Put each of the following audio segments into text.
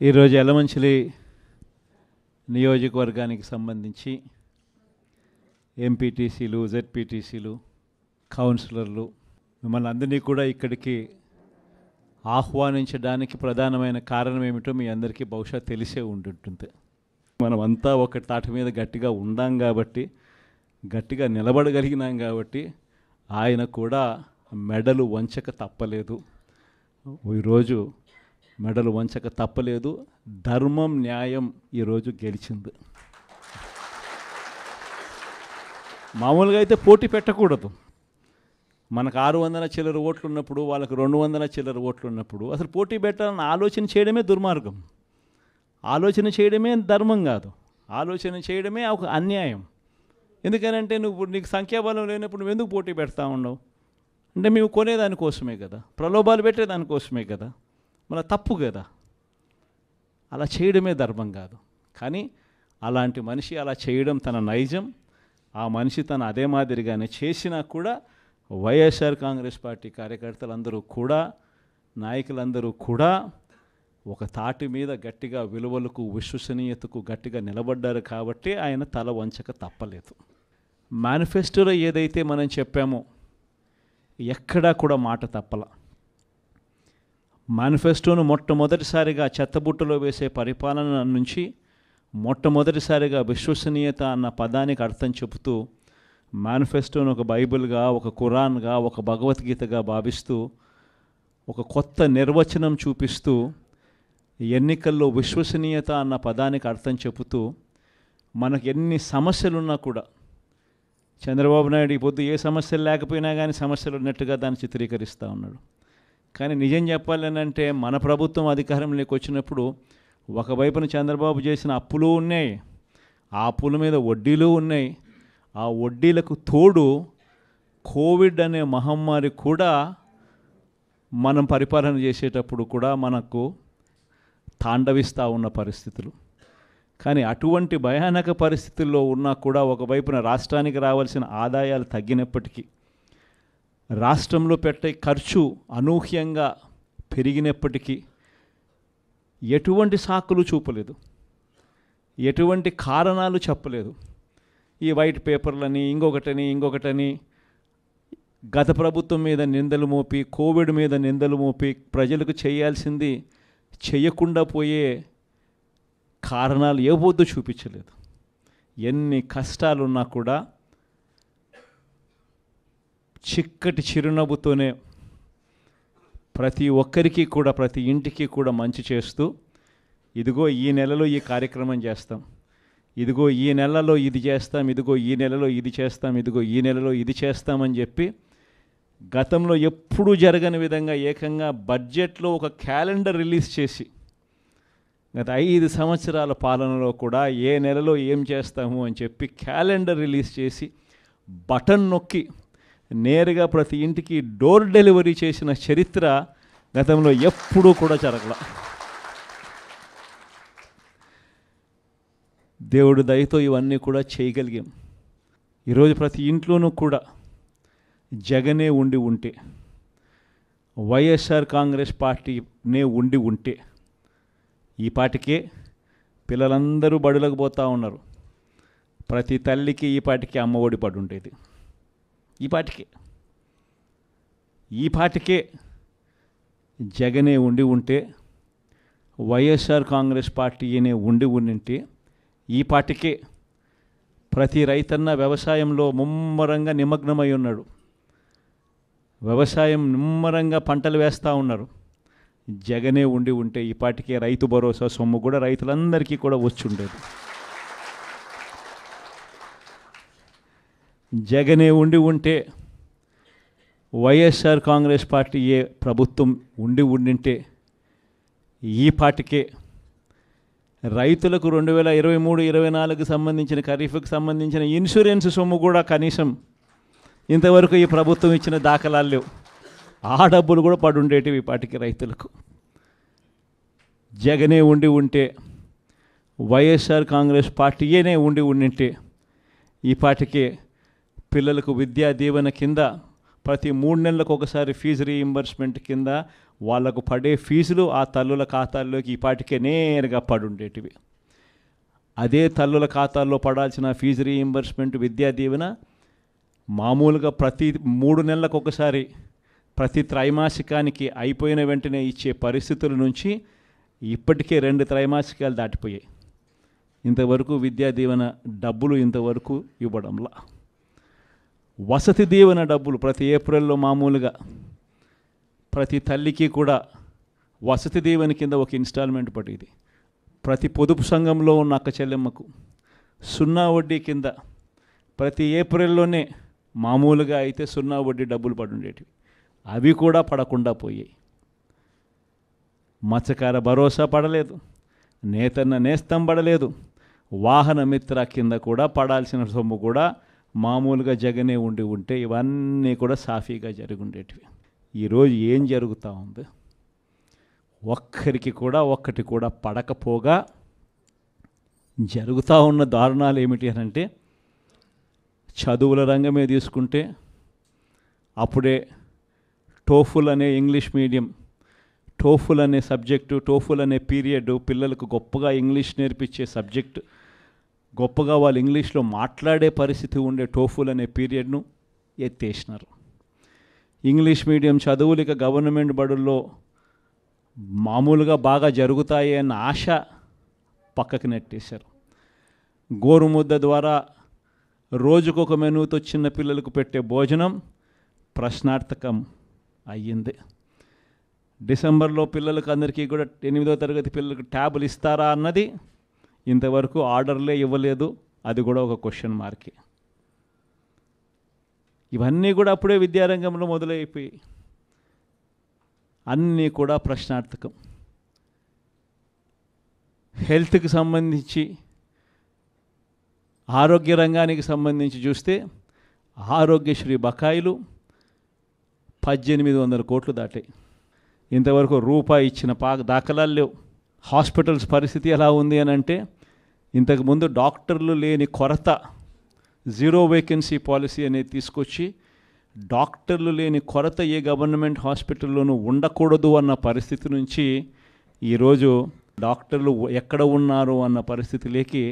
ఈరోజు యలమంచిలి నియోజకవర్గానికి సంబంధించి ఎంపీటీసీలు, జెడ్పీటీసీలు, కౌన్సిలర్లు మిమ్మల్ని అందరినీ కూడా ఇక్కడికి ఆహ్వానించడానికి ప్రధానమైన కారణం ఏమిటో మీ అందరికీ బహుశా తెలిసే ఉంటుంటుంది. మనమంతా ఒక తాటి మీద గట్టిగా ఉండాం కాబట్టి, గట్టిగా నిలబడగలిగినాం కాబట్టి ఆయన కూడా మెడలు వంచక తప్పలేదు. ఈరోజు మెడలు వంచక తప్పలేదు. ధర్మం, న్యాయం ఈరోజు గెలిచింది. మామూలుగా అయితే పోటీ పెట్టకూడదు. మనకు 600 చిల్లర ఓట్లు ఉన్నప్పుడు, వాళ్ళకు 200 చిల్లర ఓట్లు ఉన్నప్పుడు అసలు పోటీ పెట్టాలని ఆలోచన చేయడమే దుర్మార్గం. ఆలోచన చేయడమే ధర్మం కాదు. ఆలోచన చేయడమే ఒక అన్యాయం. ఎందుకనంటే నీకు సంఖ్యాబలం లేనప్పుడు నువ్వు ఎందుకు పోటీ పెడతా ఉండవు? అంటే మేము కొనేదానికోసమే కదా, ప్రలోభాలు పెట్టేదానికోసమే కదా, మన తప్పు కదా. అలా చేయడమే ధర్మం కాదు. కానీ అలాంటి మనిషి అలా చేయడం తన నైజం. ఆ మనిషి తన అదే మాదిరిగానే చేసినా కూడా వైఎస్ఆర్ కాంగ్రెస్ పార్టీ కార్యకర్తలందరూ కూడా, నాయకులందరూ కూడా ఒక తాటి మీద గట్టిగా విలువలకు, విశ్వసనీయతకు గట్టిగా నిలబడ్డారు కాబట్టి ఆయన తల వంచక తప్పలేదు. మేనిఫెస్టోలో ఏదైతే మనం చెప్పామో ఎక్కడా కూడా మాట తప్పల. మేనిఫెస్టోను మొట్టమొదటిసారిగా చెత్తబుట్టలో వేసే పరిపాలన నుంచి మొట్టమొదటిసారిగా విశ్వసనీయత అన్న పదానికి అర్థం చెబుతూ మేనిఫెస్టోను ఒక బైబిల్గా, ఒక ఖురాన్గా, ఒక భగవద్గీతగా భావిస్తూ ఒక కొత్త నిర్వచనం చూపిస్తూ ఎన్నికల్లో విశ్వసనీయత అన్న పదానికి అర్థం చెబుతూ మనకు ఎన్ని సమస్యలున్నా కూడా చంద్రబాబు నాయుడు ఈ పొద్దు ఏ సమస్యలు లేకపోయినా కానీ సమస్యలు ఉన్నట్టుగా దాన్ని చిత్రీకరిస్తూ ఉన్నాడు. కానీ నిజం చెప్పాలనంటే మన ప్రభుత్వం అధికారంలోకి వచ్చినప్పుడు ఒకవైపున చంద్రబాబు చేసిన అప్పులు ఉన్నాయి, ఆ అప్పుల మీద వడ్డీలు ఉన్నాయి. ఆ వడ్డీలకు తోడు కోవిడ్ అనే మహమ్మారి కూడా మనం పరిపాలన చేసేటప్పుడు కూడా మనకు తాండవిస్తూ ఉన్న పరిస్థితులు. కానీ అటువంటి భయానక పరిస్థితుల్లో ఉన్నా కూడా ఒకవైపున రాష్ట్రానికి రావాల్సిన ఆదాయాలు తగ్గినప్పటికీ, రాష్ట్రంలో పెట్టే ఖర్చు అనూహ్యంగా పెరిగినప్పటికీ ఎటువంటి సాకులు చూపలేదు, ఎటువంటి కారణాలు చెప్పలేదు. ఈ వైట్ పేపర్లని, ఇంకొకటని గత ప్రభుత్వం మీద నిందలు మోపి, కోవిడ్ మీద నిందలు మోపి ప్రజలకు చేయాల్సింది చేయకుండా పోయే కారణాలు ఏ పొద్దు చూపించలేదు. ఎన్ని కష్టాలున్నా కూడా చిక్కటి చిరునవ్వుతోనే ప్రతి ఒక్కరికి కూడా, ప్రతి ఇంటికి కూడా మంచి చేస్తూ, ఇదిగో ఈ నెలలో ఈ కార్యక్రమం చేస్తాం, ఇదిగో ఈ నెలలో ఇది చేస్తాం, ఇదిగో ఈ నెలలో ఇది చేస్తాం, ఇదిగో ఈ నెలలో ఇది చేస్తామని చెప్పి గతంలో ఎప్పుడూ జరగని విధంగా ఏకంగా బడ్జెట్లో ఒక క్యాలెండర్ రిలీజ్ చేసి గత 5 సంవత్సరాల పాలనలో కూడా ఏ నెలలో ఏం చేస్తాము అని చెప్పి క్యాలెండర్ రిలీజ్ చేసి బటన్ నొక్కి నేరుగా ప్రతి ఇంటికి డోర్ డెలివరీ చేసిన చరిత్ర గతంలో ఎప్పుడూ కూడా జరగల. దేవుడు దయతో ఇవన్నీ కూడా చేయగలిగాం. ఈరోజు ప్రతి ఇంట్లోనూ కూడా జగనే ఉండి ఉంటే, వైఎస్ఆర్ కాంగ్రెస్ పార్టీనే ఉండి ఉంటే ఈ పాటికే పిల్లలందరూ బడులకు పోతూ ఉన్నారు. ప్రతి తల్లికి ఈ పాటికి అమ్మఒడి పడి ఉండేది. ఈ పాటికే జగనే ఉండి ఉంటే, వైఎస్ఆర్ కాంగ్రెస్ పార్టీనే ఉండి ఉండింటే ఈ పాటికే ప్రతి రైతన్న వ్యవసాయంలో ముమ్మరంగా నిమగ్నమై ఉన్నాడు. వ్యవసాయం ముమ్మరంగా పంటలు వేస్తూ ఉన్నారు. జగనే ఉండి ఉంటే ఈ పాటికే రైతు భరోసా సొమ్ము కూడా రైతులందరికీ కూడా వచ్చి ఉండేది. జగనే ఉండి ఉంటే, వైఎస్ఆర్ కాంగ్రెస్ పార్టీ ప్రభుత్వం ఉండింటే ఈ పాటికే రైతులకు 2023-24 సంబంధించిన ఖరీఫ్కి సంబంధించిన ఇన్సూరెన్స్ సొమ్ము కూడా కనీసం ఇంతవరకు ఈ ప్రభుత్వం ఇచ్చిన దాఖలాలు లేవు. ఆ డబ్బులు కూడా పడుండేటివి ఈ పాటికి రైతులకు. జగనే ఉండి ఉంటే, వైఎస్ఆర్ కాంగ్రెస్ పార్టీనే ఉండింటే ఈ పాటికే పిల్లలకు విద్యా దీవెన కింద ప్రతి 3 నెలలకు ఒకసారి ఫీజు రీయింబర్స్మెంట్ కింద వాళ్ళకు పడే ఫీజులు ఆ తల్లుల ఖాతాల్లోకి ఈపాటికే నేరుగా పడుండేటివి. అదే తల్లుల ఖాతాల్లో పడాల్సిన ఫీజు రీయింబర్స్మెంట్, విద్యా దీవెన మామూలుగా ప్రతి 3 నెలలకు ఒకసారి, ప్రతి త్రైమాసికానికి అయిపోయిన వెంటనే ఇచ్చే పరిస్థితుల నుంచి ఇప్పటికే 2 త్రైమాసికాలు దాటిపోయాయి. ఇంతవరకు విద్యా దీవెన డబ్బులు ఇంతవరకు ఇవ్వడంలా. వసతి దీవెన డబ్బులు ప్రతి ఏప్రిల్లో మామూలుగా ప్రతి తల్లికి కూడా వసతి దీవెన కింద ఒక ఇన్స్టాల్మెంట్ పడేది. ప్రతి పొదుపు సంఘంలో ఉన్న అక్క చెల్లెమ్మకు 0 వడ్డీ కింద ప్రతి ఏప్రిల్లోనే మామూలుగా అయితే 0 వడ్డీ డబ్బులు పడుండేటివి. అవి కూడా పడకుండా పోయాయి. మత్స్యకార భరోసా పడలేదు, నేతన్న నేస్తం పడలేదు, వాహన మిత్ర కింద కూడా పడాల్సిన సొమ్ము కూడా మామూలుగా జగనే ఉంటే ఇవన్నీ కూడా సాఫీగా జరిగి ఉండేటివి. ఈరోజు ఏం జరుగుతూ ఉంది? ఒక్కటి కూడా పడకపోగా జరుగుతూ ఉన్న దారుణాలు ఏమిటి అని అంటే, చదువుల రంగమే తీసుకుంటే అప్పుడే టోఫుల్ అనే ఇంగ్లీష్ మీడియం, టోఫుల్ అనే సబ్జెక్టు, టోఫుల్ అనే పీరియడ్ పిల్లలకు గొప్పగా ఇంగ్లీష్ నేర్పించే సబ్జెక్ట్, గొప్పగా వాళ్ళు ఇంగ్లీష్లో మాట్లాడే పరిస్థితి ఉండే టోఫుల్ అనే పీరియడ్ను ఎత్తేసినారు. ఇంగ్లీష్ మీడియం చదువులు ఇక గవర్నమెంట్ బడుల్లో మామూలుగా బాగా జరుగుతాయి అన్న ఆశ పక్కకి నెట్టేశారు. గోరుముద్ద ద్వారా రోజుకొక మెనూతో చిన్న పిల్లలకు పెట్టే భోజనం ప్రశ్నార్థకం అయ్యింది. డిసెంబర్లో పిల్లలకు అందరికీ కూడా 8వ తరగతి పిల్లలకు ట్యాబులు ఇస్తారా అన్నది ఇంతవరకు ఆర్డర్లే ఇవ్వలేదు. అది కూడా ఒక క్వశ్చన్ మార్కే. ఇవన్నీ కూడా అప్పుడే విద్యారంగంలో మొదలైపోయి అన్నీ కూడా ప్రశ్నార్థకం. హెల్త్కి సంబంధించి, ఆరోగ్య రంగానికి సంబంధించి చూస్తే ఆరోగ్యశ్రీ బకాయిలు 1800 కోట్లు దాటాయి. ఇంతవరకు రూపాయి ఇచ్చిన దాఖలాలు లేవు. హాస్పిటల్స్ పరిస్థితి ఎలా ఉంది అని అంటే, ఇంతకుముందు డాక్టర్లు లేని కొరత, 0 వేకెన్సీ పాలసీ అనేది తీసుకొచ్చి డాక్టర్లు లేని కొరత ఏ గవర్నమెంట్ హాస్పిటల్లోనూ ఉండకూడదు అన్న పరిస్థితి నుంచి ఈరోజు డాక్టర్లు ఎక్కడ ఉన్నారు అన్న పరిస్థితిలోకి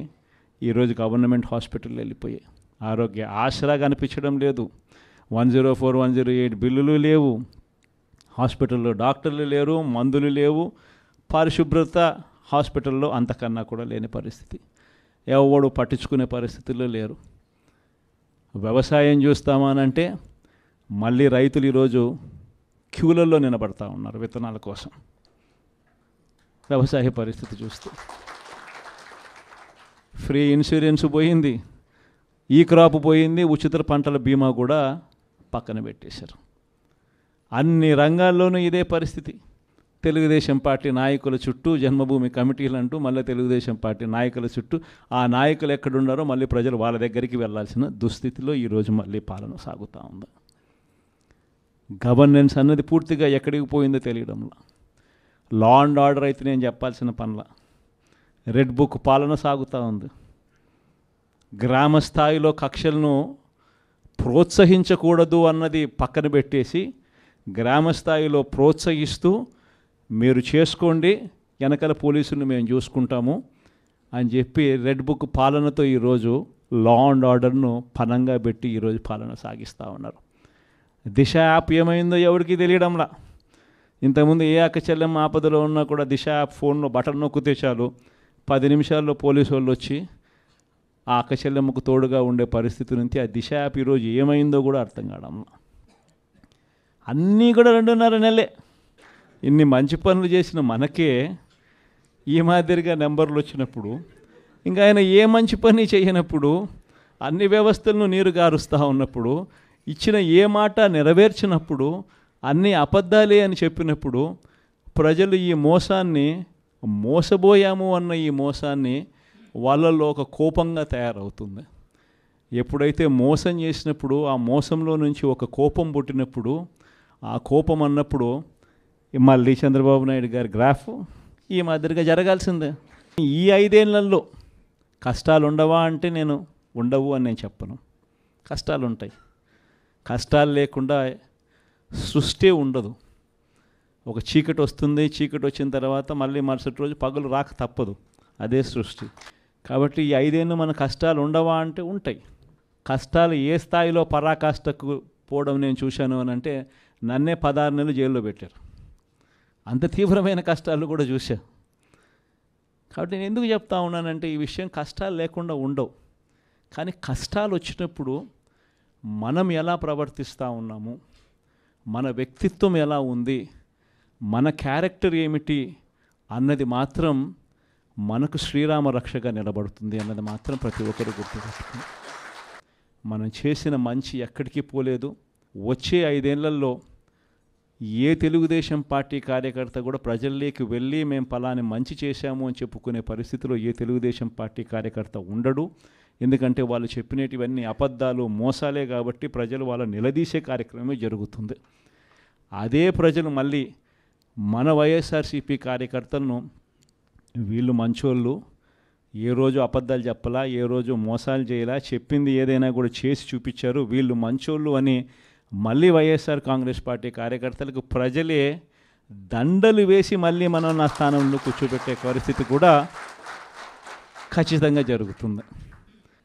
ఈరోజు గవర్నమెంట్ హాస్పిటల్ వెళ్ళిపోయాయి. ఆరోగ్య ఆసరా కనిపించడం లేదు, 104, 108 బిల్లులు లేవు, హాస్పిటల్లో డాక్టర్లు లేరు, మందులు లేవు, పరిశుభ్రత హాస్పిటల్లో అంతకన్నా కూడా లేని పరిస్థితి. ఎవడు పట్టించుకునే పరిస్థితుల్లో లేరు. వ్యవసాయం చూస్తామనంటే మళ్ళీ రైతులు ఈరోజు క్యూలలో నిలబడతా ఉన్నారు విత్తనాల కోసం. వ్యవసాయ పరిస్థితి చూస్తూ ఫ్రీ ఇన్సూరెన్స్ పోయింది, ఈ క్రాప్ పోయింది, ఉచిత పంటల బీమా కూడా పక్కన పెట్టేశారు. అన్ని రంగాల్లోనూ ఇదే పరిస్థితి. తెలుగుదేశం పార్టీ నాయకుల చుట్టూ జన్మభూమి కమిటీలు అంటూ మళ్ళీ తెలుగుదేశం పార్టీ నాయకుల చుట్టూ, ఆ నాయకులు ఎక్కడున్నారో మళ్ళీ ప్రజలు వాళ్ళ దగ్గరికి వెళ్ళాల్సిన దుస్థితిలో ఈరోజు మళ్ళీ పాలన సాగుతూ ఉంది. గవర్నెన్స్ అన్నది పూర్తిగా ఎక్కడికి పోయిందో తెలియడంలా. లా అండ్ ఆర్డర్ అయితే నేను చెప్పాల్సిన పనుల, రెడ్ బుక్ పాలన సాగుతూ ఉంది. గ్రామ స్థాయిలో కక్షలను ప్రోత్సహించకూడదు అన్నది పక్కన పెట్టేసి, గ్రామ స్థాయిలో ప్రోత్సహిస్తూ మీరు చేసుకోండి, వెనకాల పోలీసులను మేము చూసుకుంటాము అని చెప్పి రెడ్ బుక్ పాలనతో ఈరోజు లా అండ్ ఆర్డర్ను పనంగా పెట్టి ఈరోజు పాలన సాగిస్తూ ఉన్నారు. దిశ యాప్ ఏమైందో ఎవరికి తెలియడంలా. ఇంతకుముందు ఏ అక్క చెల్లెమ్మ ఆపదలో ఉన్నా కూడా దిశ యాప్ ఫోన్లో బటన్ నొక్కితే చాలు 10 నిమిషాల్లో పోలీసు వాళ్ళు వచ్చి ఆ అక్క చెల్లెమ్మకు తోడుగా ఉండే పరిస్థితి నుంచి ఆ దిశ యాప్ ఈరోజు ఏమైందో కూడా అర్థం కావడంలా. అన్నీ కూడా 2.5 నెలలే. ఇన్ని మంచి పనులు చేసిన మనకే ఈ మాదిరిగా నెంబర్లు వచ్చినప్పుడు, ఇంకా ఆయన ఏ మంచి పని చేయనప్పుడు, అన్ని వ్యవస్థలను నీరు గారుస్తూ ఉన్నప్పుడు, ఇచ్చిన ఏ మాట నెరవేర్చినప్పుడు, అన్నీ అబద్ధాలే అని చెప్పినప్పుడు, ప్రజలు ఈ మోసాన్ని, మోసబోయాము అన్న ఈ మోసాన్ని వాళ్ళల్లో ఒక కోపంగా తయారవుతుంది. ఎప్పుడైతే మోసం చేసినప్పుడు ఆ మోసంలో నుంచి ఒక కోపం పుట్టినప్పుడు, ఆ కోపం అన్నప్పుడు మళ్ళీ చంద్రబాబు నాయుడు గారి గ్రాఫ్ ఈ మాదిరిగా జరగాల్సిందే. ఈ 5 ఏళ్లలో కష్టాలు ఉండవా అంటే నేను ఉండవు అని నేను చెప్పను. కష్టాలు ఉంటాయి. కష్టాలు లేకుండా సృష్టి ఉండదు. ఒక చీకటి వస్తుంది, చీకటి వచ్చిన తర్వాత మళ్ళీ మరుసటి రోజు పగలు రాక తప్పదు, అదే సృష్టి. కాబట్టి ఈ 5 ఏళ్ళు మన కష్టాలు ఉండవా అంటే ఉంటాయి. కష్టాలు ఏ స్థాయిలో పరాకాష్ఠకు పోవడం నేను చూశాను అని అంటే, నన్నే 16 నెలలు జైల్లో పెట్టారు. అంత తీవ్రమైన కష్టాలు కూడా చూశా. కాబట్టి నేను ఎందుకు చెప్తా ఉన్నానంటే, ఈ విషయం కష్టాలు లేకుండా ఉండవు, కానీ కష్టాలు వచ్చినప్పుడు మనం ఎలా ప్రవర్తిస్తూ ఉన్నాము, మన వ్యక్తిత్వం ఎలా ఉంది, మన క్యారెక్టర్ ఏమిటి అన్నది మాత్రం మనకు శ్రీరామ రక్షగా నిలబడుతుంది అన్నది మాత్రం ప్రతి ఒక్కరు గుర్తుపెట్టుకుని. మనం చేసిన మంచి ఎక్కడికి పోలేదు. వచ్చే 5 ఏళ్లలో ఏ తెలుగుదేశం పార్టీ కార్యకర్త కూడా ప్రజల్లోకి వెళ్ళి మేము పలాని మంచి చేశాము అని చెప్పుకునే పరిస్థితిలో ఏ తెలుగుదేశం పార్టీ కార్యకర్త ఉండడు. ఎందుకంటే వాళ్ళు చెప్పినటివన్నీ అబద్ధాలు, మోసాలే. కాబట్టి ప్రజలు వాళ్ళ నిలదీసే కార్యక్రమమే జరుగుతుంది. అదే ప్రజలు మళ్ళీ మన వైఎస్ఆర్సీపీ కార్యకర్తలను వీళ్ళు మంచోళ్ళు, ఏ రోజు అబద్ధాలు చెప్పలా, ఏ రోజు మోసాలు చేయలా, చెప్పింది ఏదైనా కూడా చేసి చూపించారు, వీళ్ళు మంచోళ్ళు అని మళ్ళీ వైఎస్ఆర్ కాంగ్రెస్ పార్టీ కార్యకర్తలకు ప్రజలే దండలు వేసి మళ్ళీ మనం నా స్థానంలో కూర్చోబెట్టే పరిస్థితి కూడా ఖచ్చితంగా జరుగుతుంది.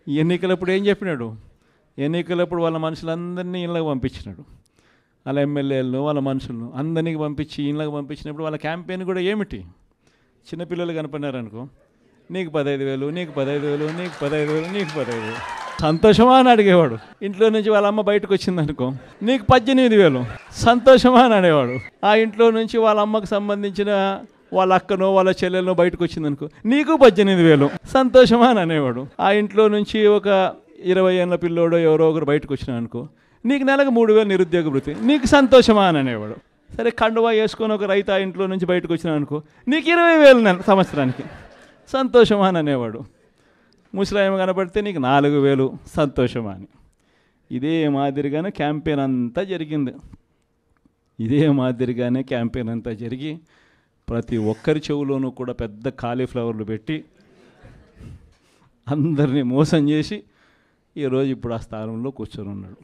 ఎన్నికలప్పుడు ఏం చెప్పినాడు? ఎన్నికలప్పుడు వాళ్ళ మనుషులందరినీ ఇళ్ళకి పంపించినాడు. వాళ్ళ ఎమ్మెల్యేలను, వాళ్ళ మనుషులను అందరినీ పంపించి ఇళ్ళకి పంపించినప్పుడు వాళ్ళ క్యాంపెయిన్ కూడా ఏమిటి? చిన్నపిల్లలు కనపడినారనుకో, నీకు 15,000, నీకు 15,000, నీకు 15,000, నీకు 15,000. సంతోషమా అని అడిగేవాడు. ఇంట్లో నుంచి వాళ్ళ అమ్మ బయటకు వచ్చిందనుకో, నీకు 18,000, సంతోషమా అని అనేవాడు. ఆ ఇంట్లో నుంచి వాళ్ళ అమ్మకు సంబంధించిన వాళ్ళ అక్కనో వాళ్ళ చెల్లెలనో బయటకు వచ్చిందనుకో, నీకు 18,000, సంతోషమా అని అనేవాడు. ఆ ఇంట్లో నుంచి ఒక 20 ఏళ్ళ పిల్లోడో ఎవరో ఒకరు బయటకు వచ్చినా అనుకో, నీకు నెలకు 3,000 నిరుద్యోగ వృత్తి, నీకు సంతోషమా అని అనేవాడు. సరే, కండువా వేసుకొని ఒక రైతు ఆ ఇంట్లో నుంచి బయటకు వచ్చినా అనుకో, నీకు 20,000 సంవత్సరానికి, సంతోషమా అని అనేవాడు. ముసలాయమ కనబడితే నీకు 4,000, సంతోషమా అని. ఇదే మాదిరిగానే క్యాంపెయిన్ అంతా జరిగింది. ఇదే మాదిరిగానే క్యాంపెయిన్ అంతా జరిగి ప్రతి ఒక్కరి చెవులోనూ కూడా పెద్ద కాలీఫ్లవర్లు పెట్టి అందరినీ మోసం చేసి ఈరోజు ఇప్పుడు ఆ స్థానంలో కూర్చొని ఉన్నాడు.